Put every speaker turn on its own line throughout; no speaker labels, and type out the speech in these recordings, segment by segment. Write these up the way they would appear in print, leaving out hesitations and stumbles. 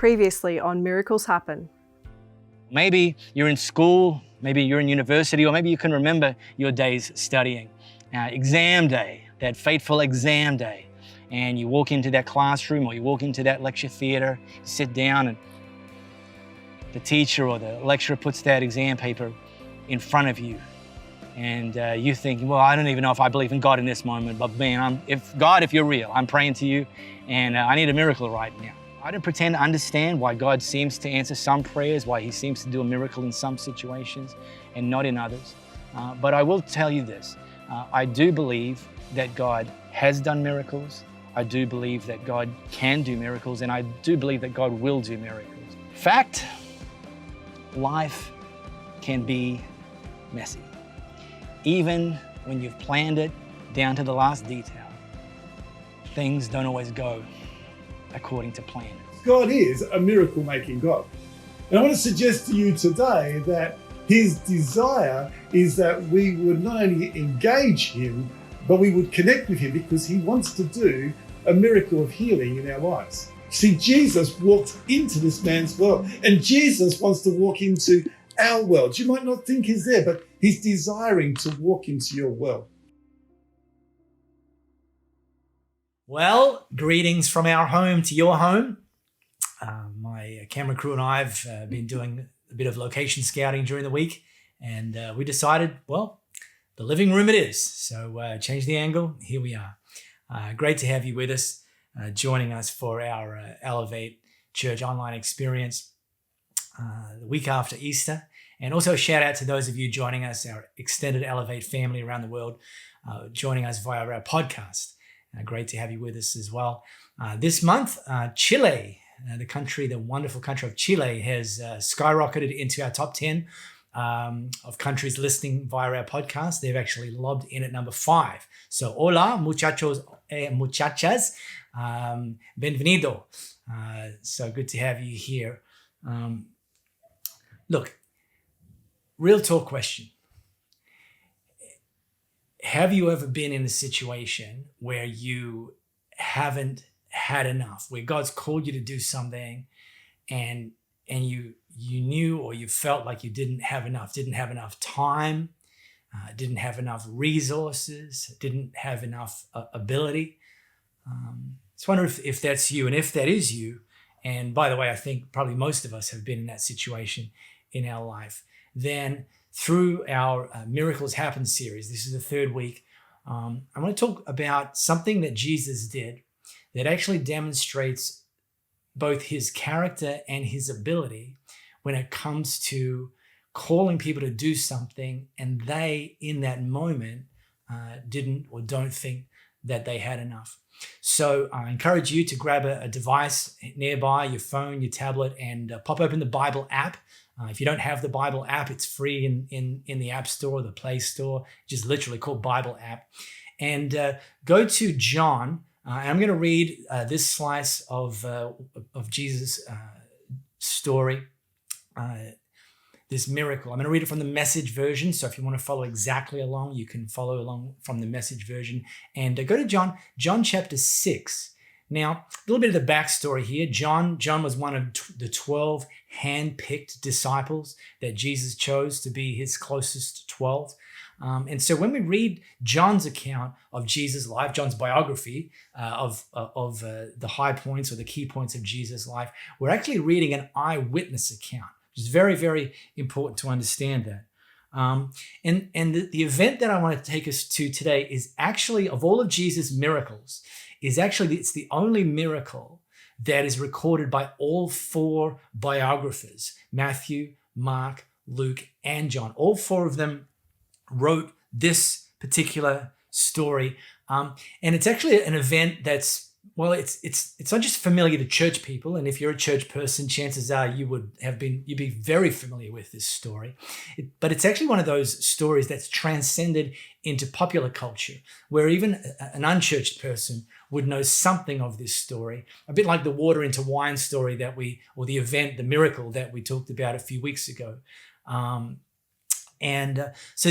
Previously on Miracles Happen.
Maybe you're in school, maybe you're in university, or maybe you can remember your days studying. Exam day, that fateful exam day, and you walk into that classroom or you walk into that lecture theater, you sit down, and the teacher or the lecturer puts that exam paper in front of you. And you think, well, I don't even know if I believe in God in this moment, but man, if you're real, I'm praying to you, and I need a miracle right now. I don't pretend to understand why God seems to answer some prayers, why He seems to do a miracle in some situations and not in others. But I will tell you this, I do believe that God has done miracles. I do believe that God can do miracles, and I do believe that God will do miracles. Fact, life can be messy. Even when you've planned it down to the last detail, things don't always go according to plan.
God is a miracle-making God. And I want to suggest to you today that His desire is that we would not only engage Him, but we would connect with Him, because He wants to do a miracle of healing in our lives. See, Jesus walked into this man's world, and Jesus wants to walk into our world. You might not think He's there, but He's desiring to walk into your world.
Well, greetings from our home to your home. My camera crew and I have been doing a bit of location scouting during the week, and we decided, well, the living room it is. So change the angle. Here we are. Great to have you with us, joining us for our Elevate Church online experience the week after Easter. And also a shout out to those of you joining us, our extended Elevate family around the world, joining us via our podcast. Great to have you with us as well. This month, Chile, the wonderful country of Chile, has skyrocketed into our top 10 of countries listening via our podcast. They've actually lobbed in at number 5. So, hola, muchachos, muchachas, bienvenido. So good to have you here. Look, real talk question. Have you ever been in a situation where you haven't had enough, where God's called you to do something and you knew, or you felt like you didn't have enough time, didn't have enough resources, didn't have enough ability? Just wonder if that's you. And if that is you, and by the way, I think probably most of us have been in that situation in our life, then through our Miracles Happen series, this is the third week, I want to talk about something that Jesus did that actually demonstrates both His character and His ability when it comes to calling people to do something, and they, in that moment, didn't or don't think that they had enough. So I encourage you to grab a device nearby, your phone, your tablet, and pop open the Bible app. If you don't have the Bible app, it's free in the App Store, the Play Store, just literally called Bible app. And go to John, and I'm going to read this slice of Jesus' story, this miracle. I'm going to read it from the Message version. So if you want to follow exactly along, you can follow along from the Message version. And go to John chapter 6. Now, a little bit of the backstory here. John was one of the 12 hand-picked disciples that Jesus chose to be His closest 12. And so when we read John's account of Jesus' life, John's biography of the high points or the key points of Jesus' life, we're actually reading an eyewitness account, which is very, very important to understand that. And the event that I want to take us to today is actually, of all of Jesus' miracles, it's the only miracle that is recorded by all 4 biographers, Matthew, Mark, Luke, and John. All 4 of them wrote this particular story. And it's actually an event that's, well, it's not just familiar to church people. And if you're a church person, chances are you'd be very familiar with this story. But it's actually one of those stories that's transcended into popular culture, where even an unchurched person would know something of this story, a bit like the water into wine story or the event, the miracle that we talked about a few weeks ago. So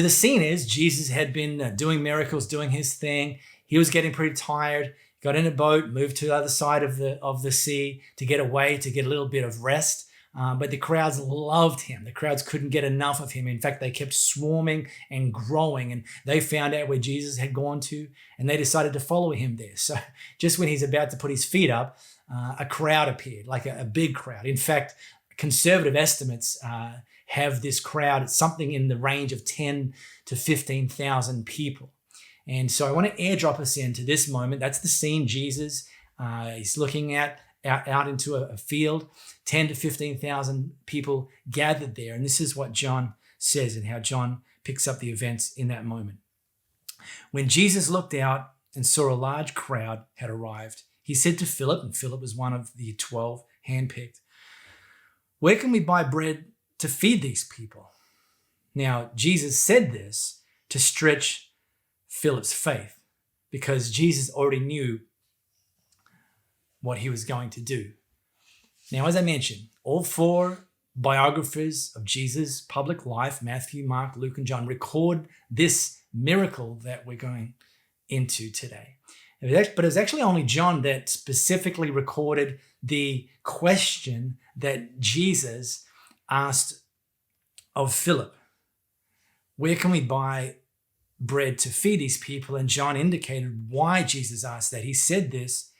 the scene is Jesus had been doing miracles, doing His thing. He was getting pretty tired. got in a boat, moved to the other side of the sea to get away, to get a little bit of rest. But the crowds loved him. The crowds couldn't get enough of him. In fact, they kept swarming and growing, and they found out where Jesus had gone to, and they decided to follow him there. So just when he's about to put his feet up, a crowd appeared, like a big crowd. In fact, conservative estimates have this crowd, it's something in the range of 10 to 15,000 people. And so I want to airdrop us into this moment. That's the scene. Jesus, he's looking out into a field, 10 to 15,000 people gathered there. And this is what John says and how John picks up the events in that moment. When Jesus looked out and saw a large crowd had arrived, he said to Philip, and Philip was one of the 12 handpicked, "Where can we buy bread to feed these people?" Now, Jesus said this to stretch Philip's faith, because Jesus already knew what he was going to do. Now, as I mentioned, all four biographers of Jesus' public life, Matthew, Mark, Luke, and John, record this miracle that we're going into today. But it was actually only John that specifically recorded the question that Jesus asked of Philip. Where can we buy bread to feed these people? And John indicated why Jesus asked that. He said this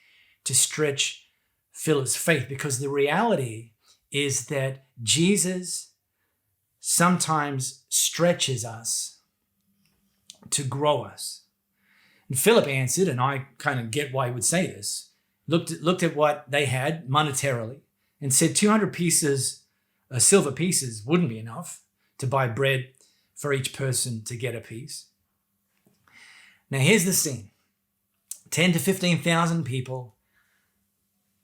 to stretch Philip's faith, because the reality is that Jesus sometimes stretches us to grow us. And Philip answered, and I kind of get why he would say this, looked at what they had monetarily and said 200 pieces, silver pieces wouldn't be enough to buy bread for each person to get a piece. Now here's the scene. 10 to 15,000 people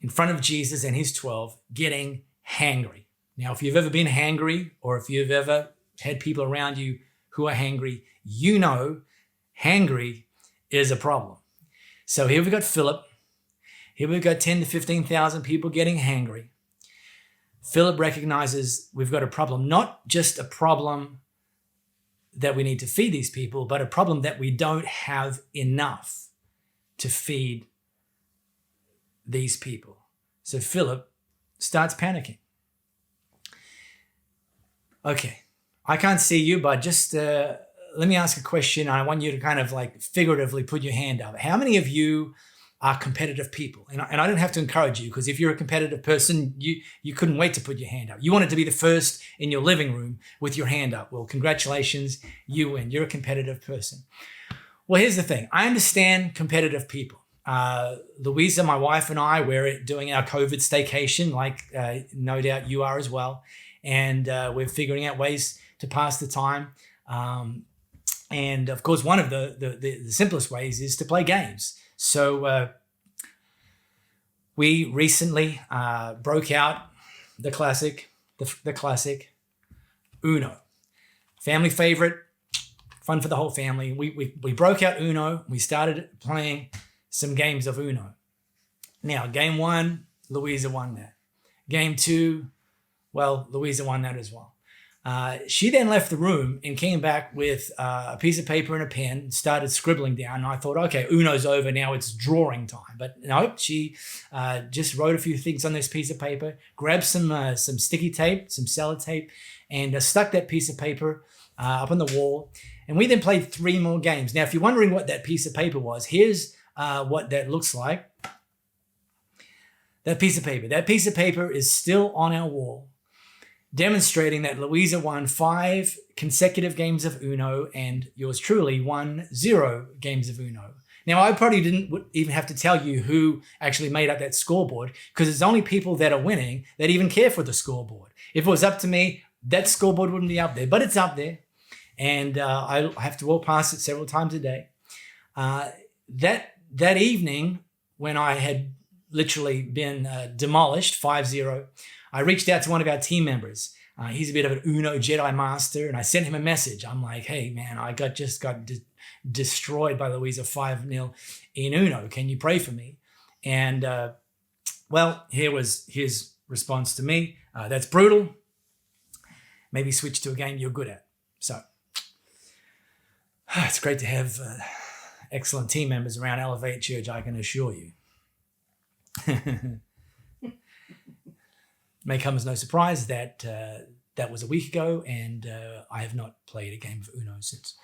in front of Jesus and his 12 getting hangry. Now, if you've ever been hangry, or if you've ever had people around you who are hangry, you know hangry is a problem. So here we've got Philip. Here we've got 10 to 15,000 people getting hangry. Philip recognizes we've got a problem, not just a problem that we need to feed these people, but a problem that we don't have enough to feed these people. So Philip starts panicking. Okay, I can't see you, but just let me ask a question. I want you to kind of like figuratively put your hand up. How many of you are competitive people? And I don't have to encourage you, because if you're a competitive person, you couldn't wait to put your hand up. You wanted to be the first in your living room with your hand up. Well, congratulations, you win. You're a competitive person. Well, here's the thing. I understand competitive people. Louisa, my wife, and I, we're doing our COVID staycation, like no doubt you are as well. And we're figuring out ways to pass the time. And of course, one of the simplest ways is to play games. So we recently broke out the classic Uno. Family favorite, fun for the whole family. We broke out Uno. We started playing some games of Uno. Now, game one, Louisa won that. Game two, well, Louisa won that as well. She then left the room and came back with a piece of paper and a pen and started scribbling down. And I thought, okay, Uno's over, now it's drawing time. But no, she just wrote a few things on this piece of paper, grabbed some sticky tape, some sellotape, and stuck that piece of paper up on the wall. And we then played 3 more games. Now, if you're wondering what that piece of paper was, here's what that looks like. That piece of paper is still on our wall, demonstrating that Louisa won 5 consecutive games of Uno and yours truly won 0 games of Uno. Now, I probably didn't even have to tell you who actually made up that scoreboard, because it's only people that are winning that even care for the scoreboard. If it was up to me, that scoreboard wouldn't be up there, but it's up there. And I have to walk past it several times a day. That evening, when I had literally been demolished 5-0, I reached out to one of our team members. He's a bit of an Uno Jedi master, and I sent him a message. I'm like, hey, man, I just got destroyed by Louisa 5-0 in Uno. Can you pray for me? And, well, here was his response to me. That's brutal. Maybe switch to a game you're good at. So it's great to have excellent team members around Elevate Church, I can assure you. May come as no surprise that that was a week ago, and I have not played a game of Uno since.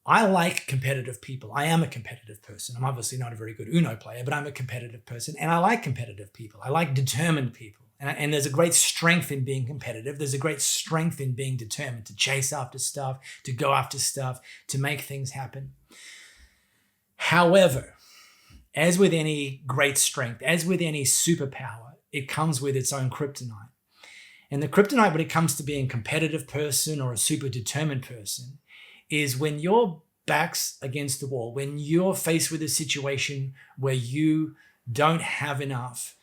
I like competitive people. I am a competitive person. I'm obviously not a very good Uno player, but I'm a competitive person, and I like competitive people. I like determined people. And there's a great strength in being competitive. There's a great strength in being determined to chase after stuff, to go after stuff, to make things happen. However, as with any great strength, as with any superpower, it comes with its own kryptonite. And the kryptonite when it comes to being a competitive person or a super determined person is when your back's against the wall, when you're faced with a situation where you don't have enough,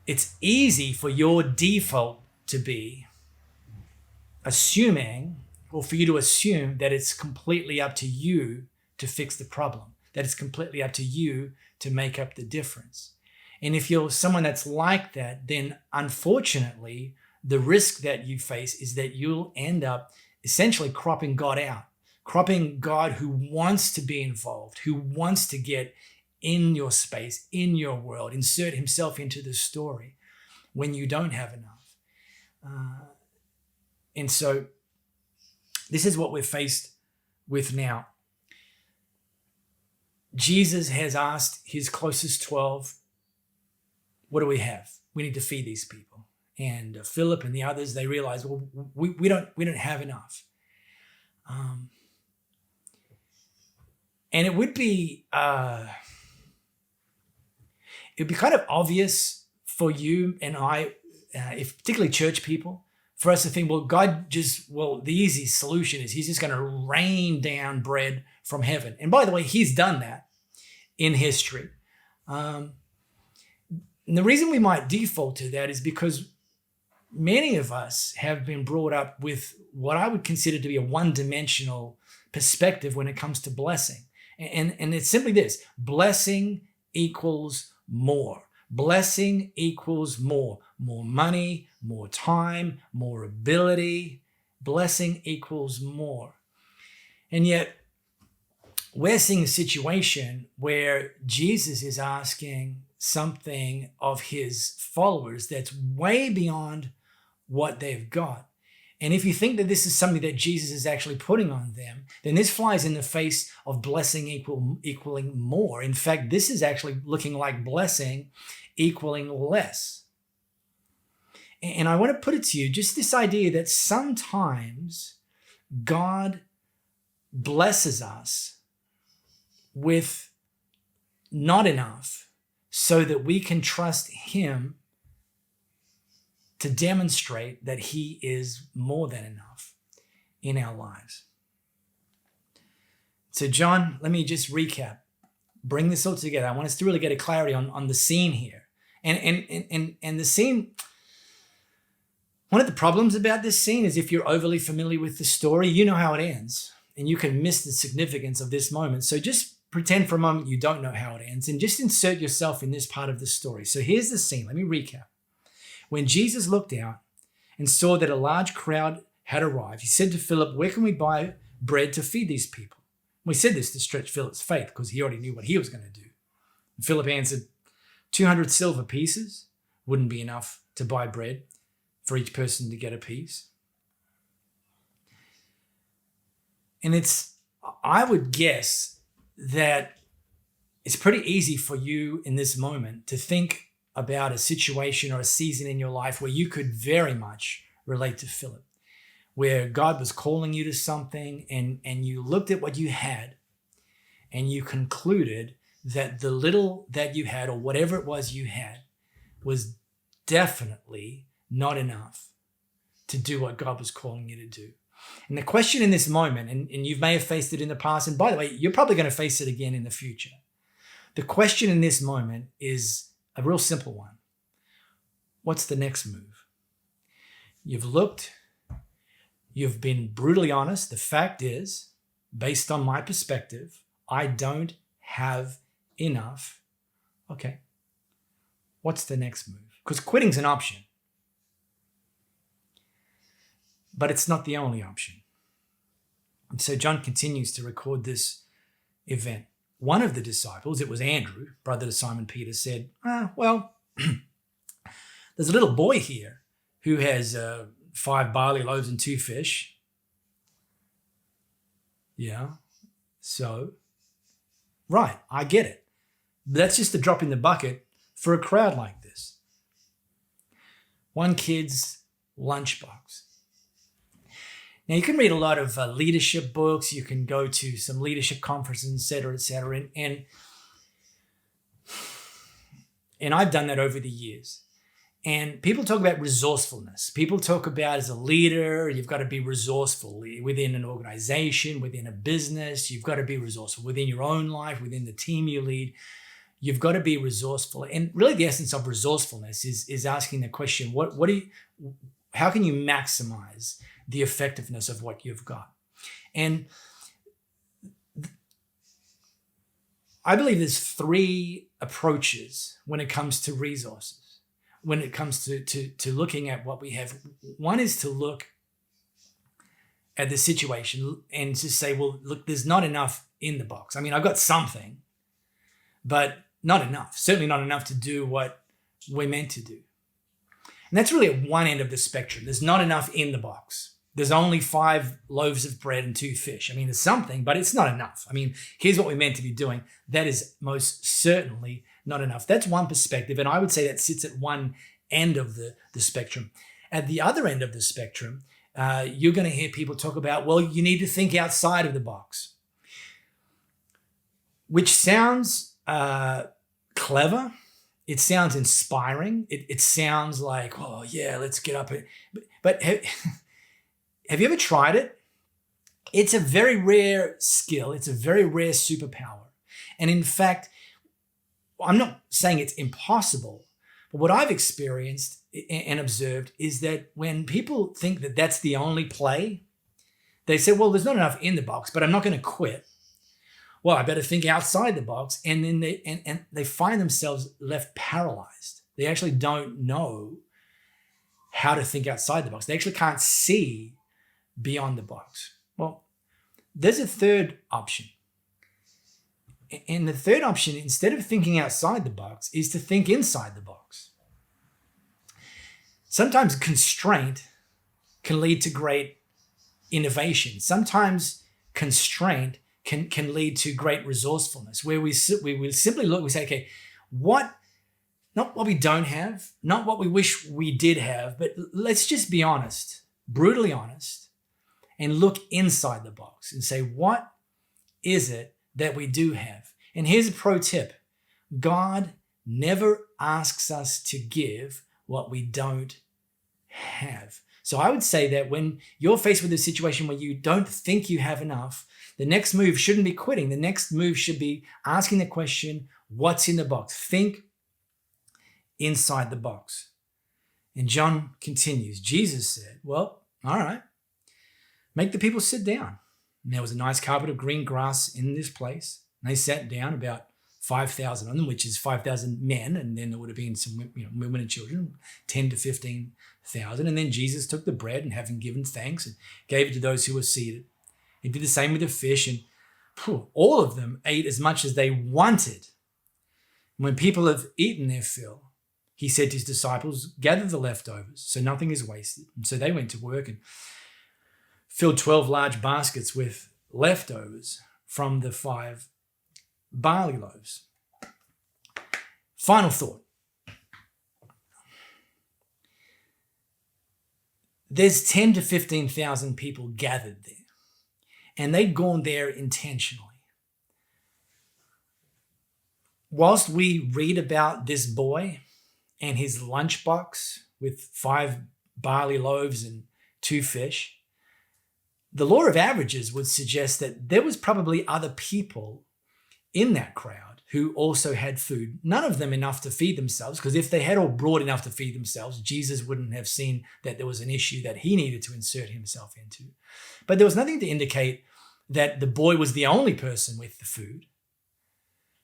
it's easy for your default to be assuming, or for you to assume that it's completely up to you to fix the problem, that it's completely up to you to make up the difference. And if you're someone that's like that, then unfortunately, the risk that you face is that you'll end up essentially cropping God out, cropping God who wants to be involved, who wants to get in your space, in your world, insert himself into the story when you don't have enough. And so this is what we're faced with now. Jesus has asked his closest 12, what do we have? We need to feed these people. And Philip and the others, they realize, well, we don't have enough. And it would be it'd be kind of obvious for you and I, if particularly church people, for us to think, well, the easy solution is he's just going to rain down bread from heaven. And by the way, he's done that in history. And the reason we might default to that is because many of us have been brought up with what I would consider to be a one-dimensional perspective when it comes to blessing. And it's simply this: blessing equals more. Blessing equals more. More money, more time, more ability. Blessing equals more. And yet, we're seeing a situation where Jesus is asking something of his followers that's way beyond what they've got. And if you think that this is something that Jesus is actually putting on them, then this flies in the face of blessing equaling more. In fact, this is actually looking like blessing equaling less. And I want to put it to you, just this idea that sometimes God blesses us with not enough so that we can trust him to demonstrate that he is more than enough in our lives. So John, let me just recap, bring this all together. I want us to really get a clarity on the scene here. And the scene, one of the problems about this scene is if you're overly familiar with the story, you know how it ends and you can miss the significance of this moment. So just pretend for a moment you don't know how it ends and just insert yourself in this part of the story. So here's the scene. Let me recap. When Jesus looked out and saw that a large crowd had arrived, he said to Philip, where can we buy bread to feed these people? We said this to stretch Philip's faith because he already knew what he was going to do. And Philip answered, 200 silver pieces wouldn't be enough to buy bread for each person to get a piece. And I would guess that it's pretty easy for you in this moment to think about a situation or a season in your life where you could very much relate to Philip, where God was calling you to something and you looked at what you had and you concluded that the little that you had or whatever it was you had was definitely not enough to do what God was calling you to do. And the question in this moment, and you may have faced it in the past, and by the way, you're probably going to face it again in the future. The question in this moment is a real simple one. What's the next move? You've looked, you've been brutally honest. The fact is, based on my perspective, I don't have enough. Okay. What's the next move? Because quitting's an option. But it's not the only option. And so John continues to record this event. One of the disciples, it was Andrew, brother to Simon Peter, said, well, there's a little boy here who has 5 barley loaves and 2 fish. Yeah, so, right, I get it. That's just a drop in the bucket for a crowd like this. One kid's lunchbox. Now, you can read a lot of leadership books. You can go to some leadership conferences, et cetera, et cetera. And I've done that over the years. And people talk about resourcefulness. People talk about, as a leader, you've got to be resourceful within an organization, within a business. You've got to be resourceful within your own life, within the team you lead. You've got to be resourceful. And really the essence of resourcefulness is asking the question, how can you maximize the effectiveness of what you've got? And I believe there's 3 approaches when it comes to resources. When it comes to looking at what we have. One is to look at the situation and to say, well, look, there's not enough in the box. I mean, I've got something, but not enough. Certainly not enough to do what we're meant to do. And that's really at one end of the spectrum. There's not enough in the box. There's only 5 loaves of bread and 2 fish. I mean, there's something, but it's not enough. I mean, here's what we're meant to be doing. That is most certainly not enough. That's one perspective. And I would say that sits at one end of the spectrum. At the other end of the spectrum, you're going to hear people talk about, well, you need to think outside of the box, which sounds clever. It sounds inspiring. It sounds like, oh, yeah, let's get up. But have you ever tried it? It's a very rare skill. It's a very rare superpower. And in fact, I'm not saying it's impossible, but what I've experienced and observed is that when people think that that's the only play, they say, well, there's not enough in the box, but I'm not going to quit. Well, I better think outside the box. And then they find themselves left paralyzed. They actually don't know how to think outside the box. They actually can't see beyond the box. Well, there's a third option. And the third option, instead of thinking outside the box, is to think inside the box. Sometimes constraint can lead to great innovation. Sometimes constraint can lead to great resourcefulness, where we will simply look, we say, okay, not what we don't have, not what we wish we did have, but let's just be honest, brutally honest, and look inside the box and say, what is it that we do have? And here's a pro tip. God never asks us to give what we don't have. So I would say that when you're faced with a situation where you don't think you have enough, the next move shouldn't be quitting. The next move should be asking the question, what's in the box? Think inside the box. And John continues. Jesus said, well, all right, make the people sit down. And there was a nice carpet of green grass in this place. And they sat down, about 5,000 of them, which is 5,000 men. And then there would have been some women and children, 10 to 15,000. And then Jesus took the bread and, having given thanks, and gave it to those who were seated. He did the same with the fish. And all of them ate as much as they wanted. And when people have eaten their fill, he said to his disciples, gather the leftovers so nothing is wasted. And so they went to work and filled 12 large baskets with leftovers from the 5 barley loaves. Final thought. There's 10 to 15,000 people gathered there, and they'd gone there intentionally. Whilst we read about this boy and his lunchbox with 5 barley loaves and 2 fish, the law of averages would suggest that there was probably other people in that crowd who also had food, none of them enough to feed themselves, because if they had all brought enough to feed themselves, Jesus wouldn't have seen that there was an issue that he needed to insert himself into. But there was nothing to indicate that the boy was the only person with the food.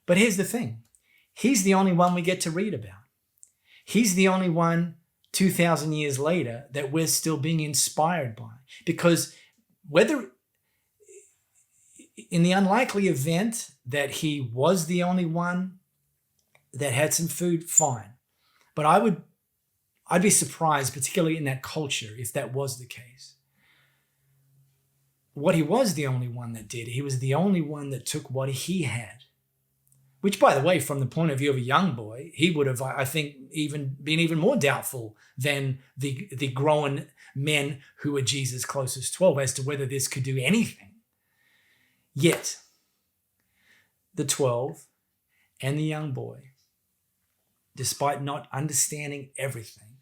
But here's the thing. He's the only one we get to read about. He's the only one 2,000 years later that we're still being inspired by. Because whether in the unlikely event that he was the only one that had some food, fine. But I'd be surprised, particularly in that culture, if that was the case. What he was the only one that did, he was the only one that took what he had. Which, by the way, from the point of view of a young boy, he would have, I think, even been even more doubtful than the grown men who were Jesus' closest 12 as to whether this could do anything. Yet, the 12 and the young boy, despite not understanding everything,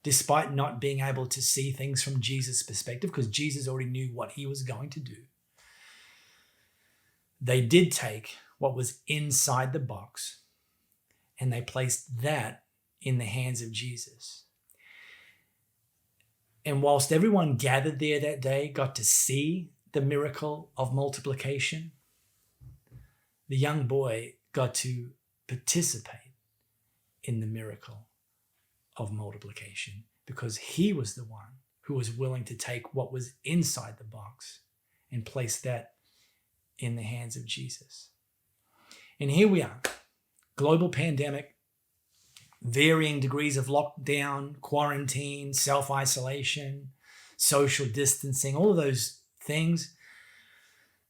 despite not being able to see things from Jesus' perspective, because Jesus already knew what he was going to do, they did take what was inside the box and they placed that in the hands of Jesus. And whilst everyone gathered there that day got to see the miracle of multiplication, the young boy got to participate in the miracle of multiplication because he was the one who was willing to take what was inside the box and place that in the hands of Jesus. And here we are, global pandemic, varying degrees of lockdown, quarantine, self-isolation, social distancing, all of those things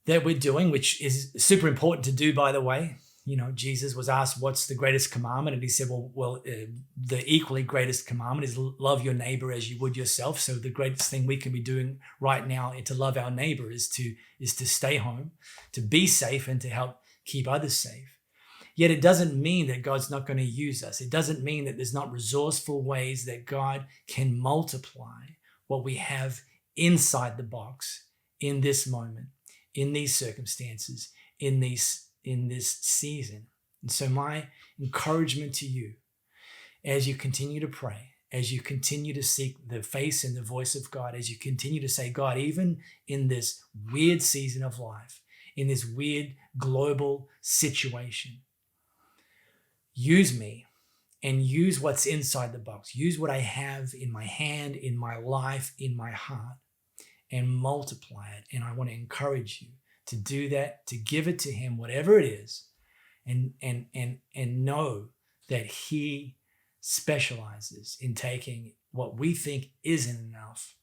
that we're doing, which is super important to do, by the way. You know, Jesus was asked, what's the greatest commandment? And he said, the equally greatest commandment is love your neighbor as you would yourself. So the greatest thing we can be doing right now to love our neighbor is to stay home, to be safe, and to help keep others safe. Yet it doesn't mean that God's not going to use us. It doesn't mean that there's not resourceful ways that God can multiply what we have inside the box in this moment, in these circumstances, in this season. And so my encouragement to you, as you continue to pray, as you continue to seek the face and the voice of God, as you continue to say, God, even in this weird season of life, in this weird global situation, use me and use what's inside the box. Use what I have in my hand, in my life, in my heart, and multiply it. And I want to encourage you to do that, to give it to him, whatever it is, and know that he specializes in taking what we think isn't enough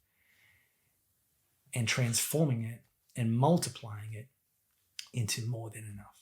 and transforming it and multiplying it into more than enough.